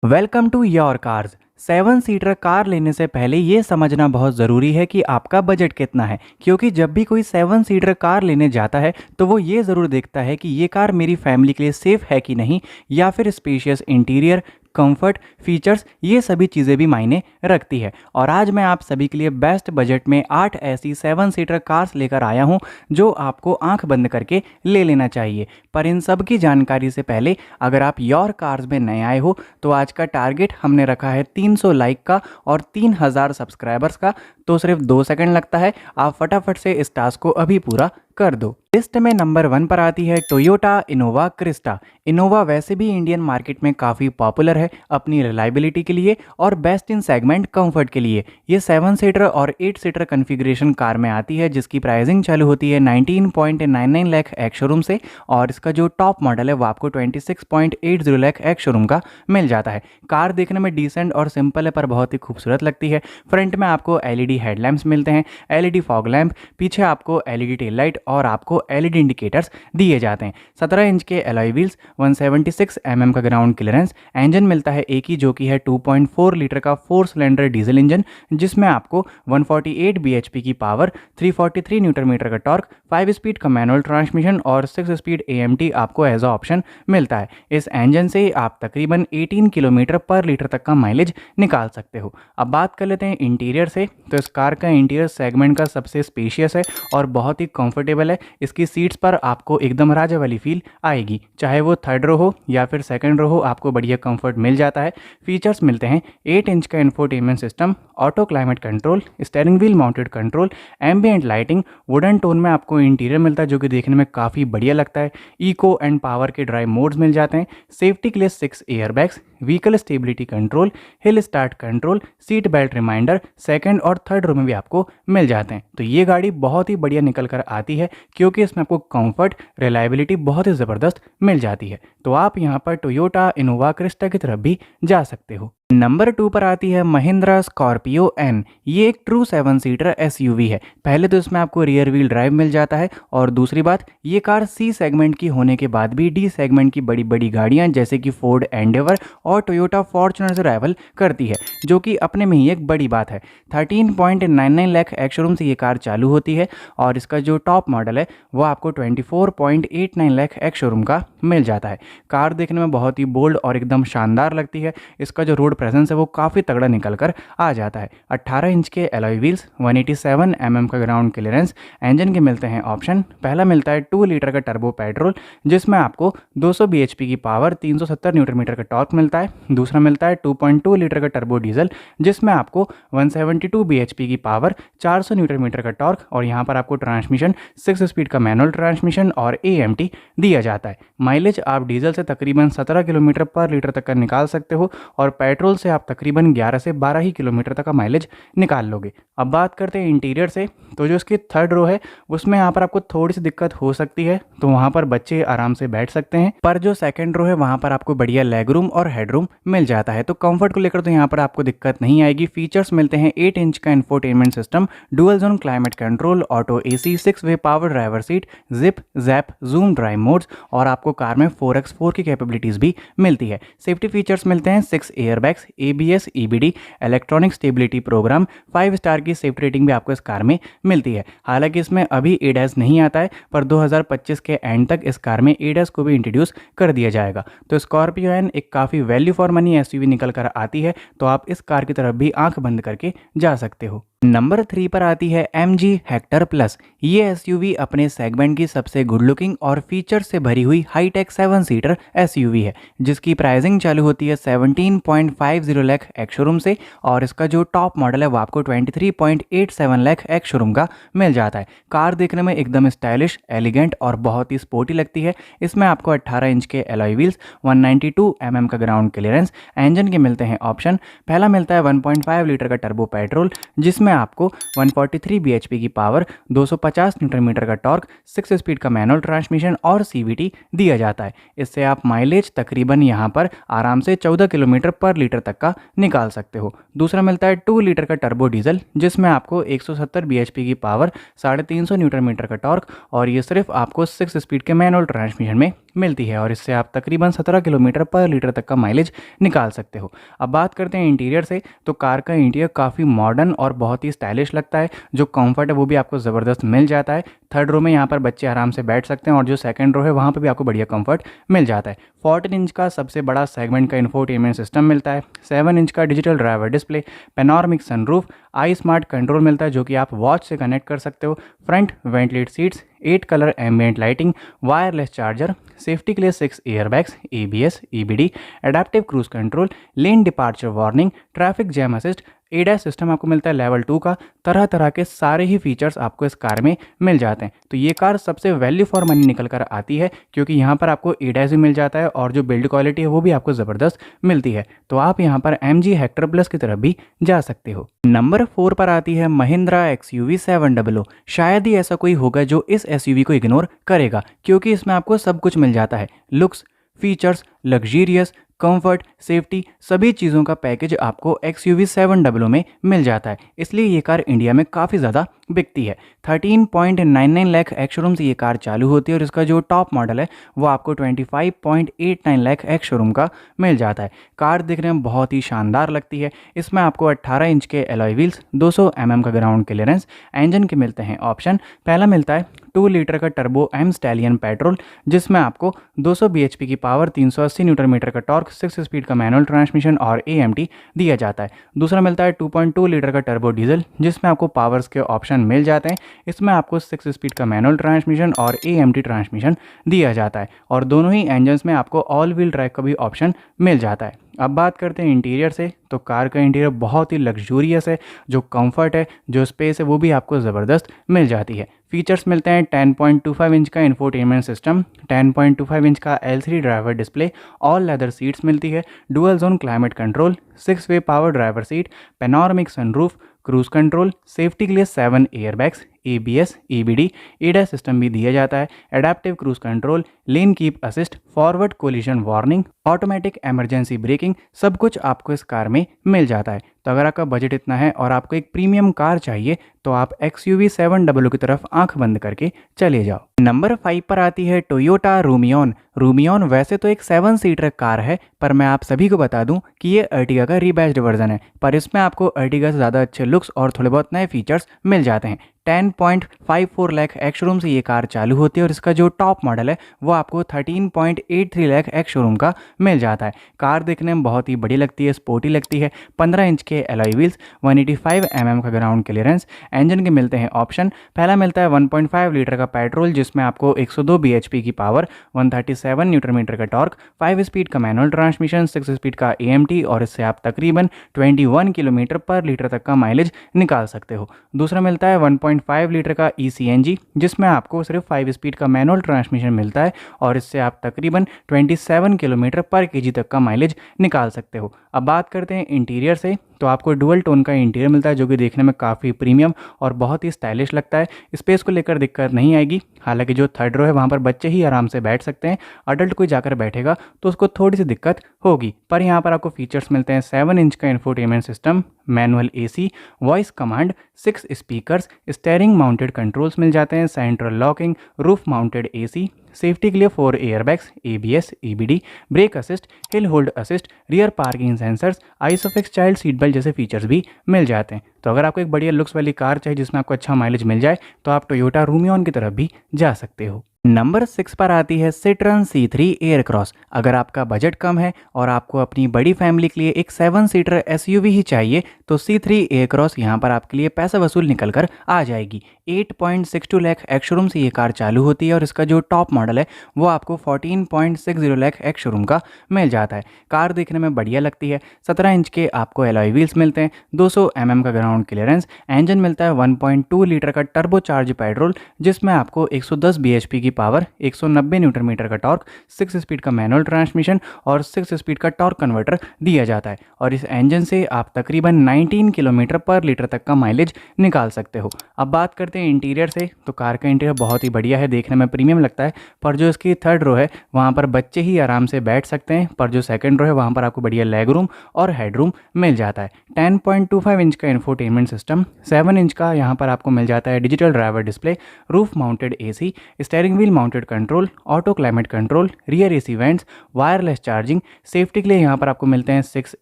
Welcome to your cars. 7 seater car लेने से पहले ये समझना बहुत ज़रूरी है कि आपका बजट कितना है, क्योंकि जब भी कोई 7 सीटर कार लेने जाता है तो वो ये ज़रूर देखता है कि ये कार मेरी फैमिली के लिए सेफ़ है कि नहीं, या फिर स्पेशियस इंटीरियर, कंफर्ट, फीचर्स, ये सभी चीज़ें भी मायने रखती है। और आज मैं आप सभी के लिए बेस्ट बजट में 8 ऐसी 7 सीटर कार्स लेकर आया हूँ जो आपको आंख बंद करके ले लेना चाहिए। पर इन सब की जानकारी से पहले, अगर आप योर कार्स में नए आए हो तो आज का टारगेट हमने रखा है 300 लाइक का और 3000 सब्सक्राइबर्स का। तो सिर्फ 2 सेकंड लगता है, आप फटाफट से इस टास्क को अभी पूरा कर दो। लिस्ट में नंबर 1 पर आती है टोयोटा इनोवा क्रिस्टा। इनोवा वैसे भी इंडियन मार्केट में काफ़ी पॉपुलर है अपनी रिलायबिलिटी के लिए और बेस्ट इन सेगमेंट कंफर्ट के लिए। ये 7 सीटर और 8 सीटर कन्फिग्रेशन कार में आती है, जिसकी प्राइसिंग चालू होती है 19.99 लाख एक्स शोरूम से, और इसका जो टॉप मॉडल है वो आपको 26.80 लाख एक्स शोरूम का मिल जाता है। कार देखने में डिसेंट और सिंपल है, पर बहुत ही खूबसूरत लगती है। फ्रंट में आपको एलईडी हेडलैम्प्स मिलते हैं, एलईडी फॉग लैंप, पीछे आपको एलईडी टेल लाइट और आपको एलईडी इंडिकेटर्स दिए जाते हैं। 17 इंच के एलॉय व्हील्स, 176 का ग्राउंड क्लियरेंस, इंजन मिलता है एक ही जो कि है 2.4 लीटर का 4 सिलेंडर डीजल इंजन, जिसमें आपको 148 bhp की पावर, 343 न्यूटन मीटर का टॉर्क, 5 स्पीड का मैनुअल ट्रांसमिशन और 6 स्पीड AMT आपको एज अ ऑप्शन मिलता है। इस इंजन से आप तकरीबन 18 किलोमीटर पर लीटर तक का माइलेज निकाल सकते हो। अब बात कर लेते हैं इंटीरियर से, तो इस कार का इंटीरियर सेगमेंट का सबसे स्पेशियस है और बहुत ही कंफर्टेबल है। इसकी सीट्स पर आपको एकदम राजा वाली फील आएगी, चाहे वो थर्ड रो हो या फिर सेकंड रो हो, आपको बढ़िया कंफर्ट मिल जाता है। फीचर्स मिलते हैं 8 इंच का infotainment system, auto climate control, steering wheel mounted control, ambient lighting, wooden tone में आपको इंटीरियर मिलता है जो कि देखने में काफ़ी बढ़िया लगता है। इको एंड पावर के ड्राइव मोड्स मिल जाते हैं। सेफ्टी के लिए 6 airbags, vehicle stability control, hill start control, seat belt reminder second और थर्ड रो में भी आपको मिल जाते हैं। तो ये गाड़ी बहुत ही बढ़िया निकल कर आती है, क्योंकि इसमें आपको कंफर्ट, रिलायबिलिटी बहुत ही ज़बरदस्त मिल जाती है। तो आप यहाँ पर टोयोटा इनोवा क्रिस्टा की तरफ भी जा सकते हो। नंबर 2 पर आती है महिंद्रा स्कॉर्पियो एन। ये एक ट्रू 7 सीटर SUV है। पहले तो इसमें आपको रियर व्हील ड्राइव मिल जाता है, और दूसरी बात, ये कार C सेगमेंट की होने के बाद भी D सेगमेंट की बड़ी बड़ी गाड़ियां जैसे कि फोर्ड एंडेवर और टोयोटा फॉर्च्यूनर से राइवल करती है, जो कि अपने में ही एक बड़ी बात है। 13.99 लाख एक्स शोरूम से ये कार चालू होती है, और इसका जो टॉप मॉडल है वो आपको 24.89 लाख एक्स शोरूम का मिल जाता है। कार देखने में बहुत ही बोल्ड और एकदम शानदार लगती है। इसका जो रोड प्रेजेंस है वो काफ़ी तगड़ा निकल कर आ जाता है। 18 इंच के एलॉय व्हील्स, 187 का ग्राउंड क्लियरेंस, इंजन के मिलते हैं ऑप्शन। पहला मिलता है 2 लीटर का टर्बो पेट्रोल, जिसमें आपको 200 bhp की पावर, 370 न्यूटन मीटर का टॉर्क मिलता है। दूसरा मिलता है 2.2 लीटर का टर्बो डीजल, जिसमें आपको 172 bhp की पावर, 400 न्यूटन मीटर का टॉर्क, और यहाँ पर आपको ट्रांसमिशन 6 स्पीड का मैनुअल ट्रांसमिशन और AMT दिया जाता है। माइलेज आप डीजल से तकरीबन 17 किलोमीटर पर लीटर तक का निकाल सकते हो, और पेट्रोल से आप तकरीबन 11 से 12 ही किलोमीटर तक का माइलेज निकाल लोगे। अब बात करते हैं इंटीरियर से, तो जो इसकी थर्ड रो है उसमें यहाँ पर आपको थोड़ी सी दिक्कत हो सकती है, तो वहाँ पर बच्चे आराम से बैठ सकते हैं। पर जो सेकंड रो है वहाँ पर आपको बढ़िया लेग रूम और हेड रूम मिल जाता है, तो कंफर्ट को लेकर तो यहाँ पर आपको दिक्कत नहीं आएगी। फीचर्स मिलते हैं 8 इंच का infotainment system, dual zone climate control, auto AC, 6 way power driver seat, zip, zap, zoom drive modes, और आपको कार में 4x4 की कैपेबिलिटीज भी मिलती है। सेफ्टी फीचर्स मिलते हैं 6 airbags, ABS, EBD, electronic stability programme, 5 star की सेफ्टी रेटिंग भी आपको इस कार में मिलती है। हालांकि इसमें अभी ADAS नहीं आता है, पर 2025 के एंड तक इस कार में ADAS को भी इंट्रोड्यूस कर दिया जाएगा। तो स्कॉर्पियो एन एक काफ़ी वैल्यू फॉर मनी SUV निकल कर आती है, तो आप इस कार की तरफ भी आंख बंद करके जा सकते हो। नंबर 3 पर आती है MG हेक्टर प्लस। ये SUV अपने सेगमेंट की सबसे गुड लुकिंग और फीचर से भरी हुई हाईटेक 7 सीटर SUV है, जिसकी प्राइसिंग चालू होती है 17.50 लाख एक्स शोरूम से, और इसका जो टॉप मॉडल है वो आपको 23.87 लाख एक्स शोरूम का मिल जाता है। कार देखने में एकदम स्टाइलिश, एलिगेंट और बहुत ही स्पोर्टी लगती है। इसमें आपको 18 इंच के एलॉय व्हील्स, 192 का ग्राउंड क्लियरेंस, इंजन के मिलते हैं ऑप्शन। पहला मिलता है 1.5 लीटर का टर्बो पेट्रोल, जिसमें आपको 143 bhp की पावर, 250 न्यूटन मीटर का टॉर्क, 6 स्पीड का मैनुअल ट्रांसमिशन और CVT दिया जाता है। इससे आप माइलेज तकरीबन यहाँ पर आराम से 14 किलोमीटर पर लीटर तक का निकाल सकते हो। दूसरा मिलता है 2 लीटर का टर्बो डीजल, जिसमें आपको 170 bhp की पावर, 350 न्यूटन मीटर का टॉर्क, और ये सिर्फ आपको 6 स्पीड के मैनुअल ट्रांसमिशन में मिलती है और इससे आप तकरीबन 17 किलोमीटर पर लीटर तक का माइलेज निकाल सकते हो। अब बात करते हैं इंटीरियर से, तो कार का इंटीरियर काफ़ी मॉडर्न और बहुत ही स्टाइलिश लगता है। जो कंफर्ट है वो भी आपको ज़बरदस्त मिल जाता है। थर्ड रो में यहाँ पर बच्चे आराम से बैठ सकते हैं और जो सेकंड रो है वहाँ पर भी आपको बढ़िया कंफर्ट मिल जाता है। 14 इंच का सबसे बड़ा सेगमेंट का इंफोटेनमेंट सिस्टम मिलता है। 7 इंच का digital driver display, panoramic sunroof, I smart control मिलता है जो कि आप वॉच से कनेक्ट कर सकते हो। Front ventilate seats, 8 colour ambient lighting, wireless charger, safety के लिए 6 airbags, ABS, EBD, adaptive cruise control, lane departure warning, traffic jam assist, ADAS system आपको मिलता है लेवल 2 का। तरह तरह के सारे ही फीचर्स आपको इस कार में मिल जाते हैं। तो ये कार सबसे वैल्यू फॉर मनी निकल कर आती है क्योंकि यहाँ पर आपको ADAS भी मिल जाता है और जो बिल्ड क्वालिटी है वो भी आपको ज़बरदस्त मिलती है। तो आप यहाँ पर MG हेक्टर प्लस की तरफ भी जा सकते हो। नंबर 4 पर आती है महिंद्रा XUV 700। शायद ही ऐसा कोई होगा जो इस SUV को इग्नोर करेगा क्योंकि इसमें आपको सब कुछ मिल जाता है। Looks, features, luxurious, comfort, safety, सभी चीज़ों का पैकेज आपको XUV 700 में मिल जाता है। इसलिए ये कार इंडिया में काफ़ी ज़्यादा बिकती है। 13.99 लाख एक्स शोरूम से ये कार चालू होती है और इसका जो टॉप मॉडल है वो आपको 25.89 लाख एक्स शोरूम का मिल जाता है। कार दिखने में बहुत ही शानदार लगती है। इसमें आपको 18 इंच के एलॉय व्हील्स, 200 mm का ग्राउंड क्लियरेंस, इंजन के मिलते हैं ऑप्शन। पहला मिलता है 2 लीटर का टर्बो M स्टैलियन पेट्रोल जिसमें आपको 200 bhp की पावर, 380 न्यूटन मीटर का टॉर्क, 6 स्पीड का मैनुअल ट्रांसमिशन और AMT दिया जाता है। दूसरा मिलता है 2.2 लीटर का टर्बो डीजल जिसमें आपको पावर्स के ऑप्शन मिल जाते हैं। इसमें आपको 6 स्पीड का मैनुअल ट्रांसमिशन और AMT ट्रांसमिशन दिया जाता है और दोनों ही इंजन्स में आपको ऑल व्हील ड्राइव का भी ऑप्शन मिल जाता है। अब बात करते हैं इंटीरियर से, तो कार का इंटीरियर बहुत ही लग्जूरियस है। जो कंफर्ट है, जो स्पेस है वो भी आपको ज़बरदस्त मिल जाती है। फीचर्स मिलते हैं 10.25 इंच का इंफोटेनमेंट सिस्टम, 10.25 इंच का LCD driver display, all leather seats मिलती है, dual zone climate control, 6 way power driver seat, panoramic sunroof, cruise control, safety के लिए 7 airbags, ABS, EBD, ADAS system भी दिया जाता है, adaptive cruise control, lane keep assist, forward collision warning, automatic emergency braking, सब कुछ आपको इस कार में मिल जाता है। तो अगर आपका बजट इतना है और आपको एक प्रीमियम कार चाहिए तो आप XUV 700 की तरफ आंख बंद करके चले जाओ। नंबर 5 पर आती है टोयोटा रूमियन। रूमियन वैसे तो एक 7 सीटर कार है पर मैं आप सभी को बता दूं कि ये अर्टिगा का रीबैच्ड वर्जन है, पर इसमें आपको अर्टिगा से ज़्यादा अच्छे लुक्स और थोड़े बहुत नए फीचर्स मिल जाते हैं। 10.54 लाख एक्स शोरूम से ये कार चालू होती है और इसका जो टॉप मॉडल है वो आपको 13.83 लाख एक्स शोरूम का मिल जाता है। कार देखने में बहुत ही बड़ी लगती है, स्पोर्टी लगती है। 15 इंच के एलॉय व्हील्स, 185 mm का ग्राउंड क्लियरेंस, इंजन के मिलते हैं ऑप्शन। पहला मिलता है 1.5 लीटर का पेट्रोल जिसमें आपको 102 bhp की पावर, 137 न्यूटन मीटर का टॉर्क, 5 स्पीड का मैनुअल ट्रांसमिशन, 6 स्पीड का AMT और इससे आप तकरीबन 21 किलोमीटर पर लीटर तक का माइलेज निकाल सकते हो। दूसरा मिलता है 1.5 लीटर का ECNG जिसमें आपको सिर्फ 5 स्पीड का मैनुअल ट्रांसमिशन मिलता है और इससे आप तकरीबन 27 किलोमीटर पर kg तक का माइलेज निकाल सकते हो। अब बात करते हैं इंटीरियर से, तो आपको डुअल टोन का इंटीरियर मिलता है जो कि देखने में काफ़ी प्रीमियम और बहुत ही स्टाइलिश लगता है। स्पेस को लेकर दिक्कत नहीं आएगी, हालांकि जो थर्ड रो है वहाँ पर बच्चे ही आराम से बैठ सकते हैं। अडल्ट कोई जाकर बैठेगा तो उसको थोड़ी सी दिक्कत होगी, पर यहाँ पर आपको फीचर्स मिलते हैं 7 इंच का infotainment system, manual AC, voice command, 6 speakers, steering mounted controls मिल जाते हैं, central locking, roof mounted AC, safety के लिए 4 airbags, ABS, EBD, brake assist, hill hold assist, rear parking sensors, isofix child seat belt जैसे features भी मिल जाते हैं। तो अगर आपको एक बढ़िया लुक्स वाली कार चाहिए जिसमें आपको अच्छा माइलेज मिल जाए तो आप टोयोटा रूमियन की तरफ भी जा सकते हो। नंबर 6 पर आती है सिट्रन C3 एयरक्रॉस। अगर आपका बजट कम है और आपको अपनी बड़ी फैमिली के लिए एक 7 सीटर SUV ही चाहिए तो C3 एयरक्रॉस यहाँ पर आपके लिए पैसा वसूल निकल कर आ जाएगी। 8.62 लाख एक्स शोरूम से ये कार चालू होती है और इसका जो टॉप मॉडल है वो आपको 14.60 लाख एक्स शोरूम का मिल जाता है। कार देखने में बढ़िया लगती है। 17 इंच के आपको एलॉय व्हील्स मिलते हैं, 200 mm का ग्राउंड क्लियरेंस, इंजन मिलता है 1.2 लीटर का टर्बो चार्ज पेट्रोल जिसमें आपको 110 bhp की पावर, 190 न्यूटन मीटर का टॉर्क, 6 स्पीड का मैनुअल ट्रांसमिशन और 6 स्पीड का टॉर्क कन्वर्टर दिया जाता है और इस इंजन से आप तकरीबन 19 किलोमीटर पर लीटर तक का माइलेज निकाल सकते हो। अब बात करते हैं इंटीरियर से, तो कार का इंटीरियर बहुत ही बढ़िया है, देखने में प्रीमियम लगता है, पर जो इसकी थर्ड रो है वहाँ पर बच्चे ही आराम से बैठ सकते हैं, पर जो सेकंड रो है वहाँ पर आपको बढ़िया लेग रूम और हेड रूम मिल जाता है। 10.25 इंच का इंफोटेनमेंट इंफोटेनमेंट सिस्टम, 7 इंच का यहाँ पर आपको मिल जाता है digital driver display, roof mounted AC, steering wheel mounted control, auto climate control, rear AC vents, wireless charging. Safety के लिए यहाँ पर आपको मिलते हैं 6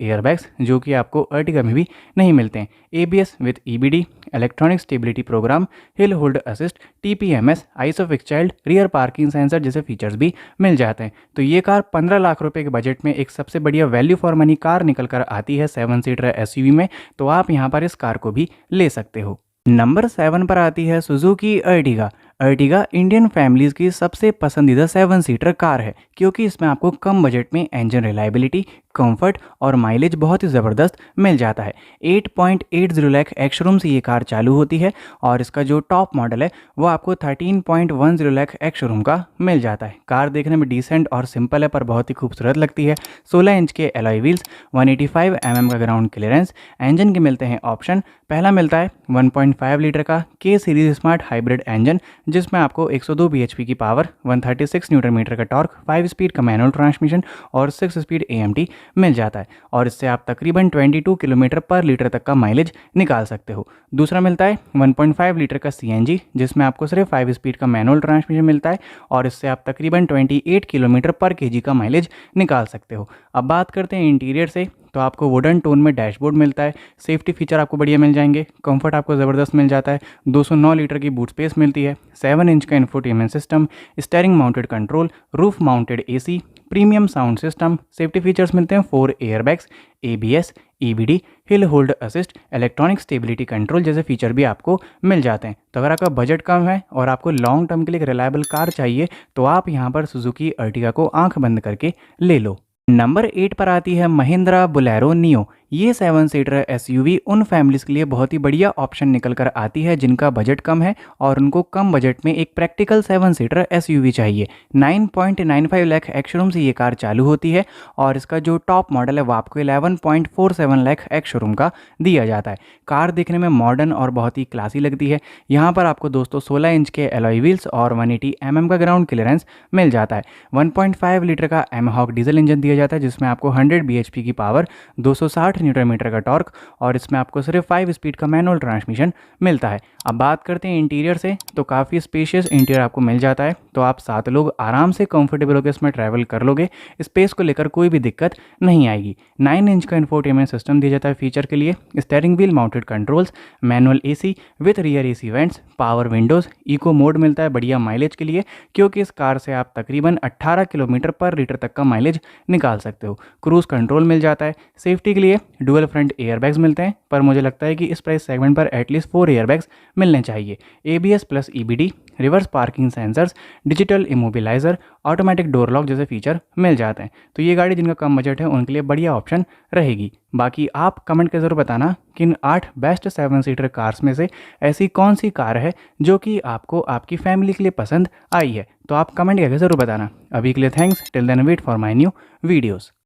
एयरबैग्स जो कि आपको अर्टिगा में भी नहीं मिलते हैं। ABS with EBD, electronic stability programme, hill hold assist, TPMS, ISOFIX child, rear parking sensor जैसे फीचर्स भी मिल जाते हैं। तो ये कार 15 लाख रुपए के बजट में एक सबसे बढ़िया वैल्यू फॉर मनी कार निकल कर आती है 7 सीटर SUV में। तो आप यहाँ पर इस कार को भी ले सकते हो। नंबर 7 पर आती है Suzuki Ertiga. Ertiga Indian families की सबसे पसंदीदा 7 सीटर कार है क्योंकि इसमें आपको कम बजट में इंजन रिलायबिलिटी, कंफर्ट और माइलेज बहुत ही ज़बरदस्त मिल जाता है। 8.80 लाख एक्स-शोरूम से ये कार चालू होती है और इसका जो टॉप मॉडल है वो आपको 13.10 लाख एक्स-शोरूम का मिल जाता है। कार देखने में डिसेंट और सिंपल है पर बहुत ही खूबसूरत लगती है। 16 इंच के एलॉय व्हील्स, 185 mm का ग्राउंड क्लियरेंस। इंजन के मिलते हैं ऑप्शन। पहला मिलता है 1.5 लीटर का K series smart hybrid engine जिसमें आपको 102 bhp की पावर, 136 न्यूटन मीटर का टॉर्क, 5 स्पीड का मैनुअल ट्रांसमिशन और 6 स्पीड AMT मिल जाता है और इससे आप तकरीबन 22 किलोमीटर पर लीटर तक का माइलेज निकाल सकते हो। दूसरा मिलता है 1.5 लीटर का CNG जिसमें आपको सिर्फ 5 स्पीड का मैनुअल ट्रांसमिशन मिलता है और इससे आप तकरीबन 28 किलोमीटर पर kg का माइलेज निकाल सकते हो। अब बात करते हैं इंटीरियर से, तो आपको वुडन टोन में डैशबोर्ड मिलता है। सेफ्टी फीचर आपको बढ़िया मिल जाएंगे। कंफर्ट आपको ज़बरदस्त मिल जाता है। 209 लीटर की बूट स्पेस मिलती है। 7 इंच का infotainment system, steering mounted control, roof mounted AC, premium sound system. Safety features मिलते हैं 4 एयरबैग्स, ABS, EBD, हिल hold assist, electronic stability control जैसे फीचर भी आपको मिल जाते हैं। तो अगर आपका बजट कम है और आपको लॉन्ग टर्म के लिए एक रिलायबल कार चाहिए तो आप यहाँ पर सुजुकी अर्टिगा को आंख बंद करके ले लो। नंबर 8 पर आती है महिंद्रा बोलेरो नियो। ये 7 सीटर SUV उन फैमिलीज़ के लिए बहुत ही बढ़िया ऑप्शन निकल कर आती है जिनका बजट कम है और उनको कम बजट में एक प्रैक्टिकल 7 सीटर SUV चाहिए। 9.95 लाख एक्स-शोरूम से ये कार चालू होती है और इसका जो टॉप मॉडल है वो आपको 11.47 लाख एक्स-शोरूम का दिया जाता है। कार देखने में मॉडर्न और बहुत ही क्लासी लगती है। यहाँ पर आपको दोस्तों 16 इंच के एलॉय व्हील्स और 180 mm का ग्राउंड क्लियरेंस मिल जाता है। 1.5 लीटर का एमहॉक डीजल इंजन दिया जाता है जिसमें आपको 100 bhp की पावर, 260 न्यूटन मीटर का टॉर्क और इसमें आपको सिर्फ 5 स्पीड का मैनुअल ट्रांसमिशन मिलता है। अब बात करते हैं इंटीरियर से, तो काफ़ी स्पेशियस इंटीरियर आपको मिल जाता है। तो आप 7 लोग आराम से कंफर्टेबल होकर इसमें ट्रैवल कर लोगे। स्पेस को लेकर कोई भी दिक्कत नहीं आएगी। 9 इंच का इंफोटेनमेंट सिस्टम दिया जाता है फीचर के लिए। Steering wheel mounted controls, manual AC with rear AC vents, power windows, eco mode मिलता है बढ़िया माइलेज के लिए क्योंकि इस कार से आप तकरीबन 18 किलोमीटर पर लीटर तक का माइलेज निकाल सकते हो। क्रूज़ कंट्रोल मिल जाता है। सेफ्टी के लिए डुअल फ्रंट एयरबैग्स मिलते हैं पर मुझे लगता है कि इस प्राइस सेगमेंट पर एटलीस्ट 4 एयरबैग्स मिलने चाहिए। ABS plus EBD, reverse parking sensors, digital immobiliser, automatic door lock जैसे फीचर मिल जाते हैं। तो ये गाड़ी जिनका कम बजट है उनके लिए बढ़िया ऑप्शन रहेगी। बाकी आप कमेंट के ज़रूर बताना कि इन 8 बेस्ट 7 सीटर कार्स में से ऐसी कौन सी कार है जो कि आपको आपकी फैमिली के लिए पसंद आई है। तो आप कमेंट करके ज़रूर बताना। अभी के लिए thanks. Till then wait for my new videos.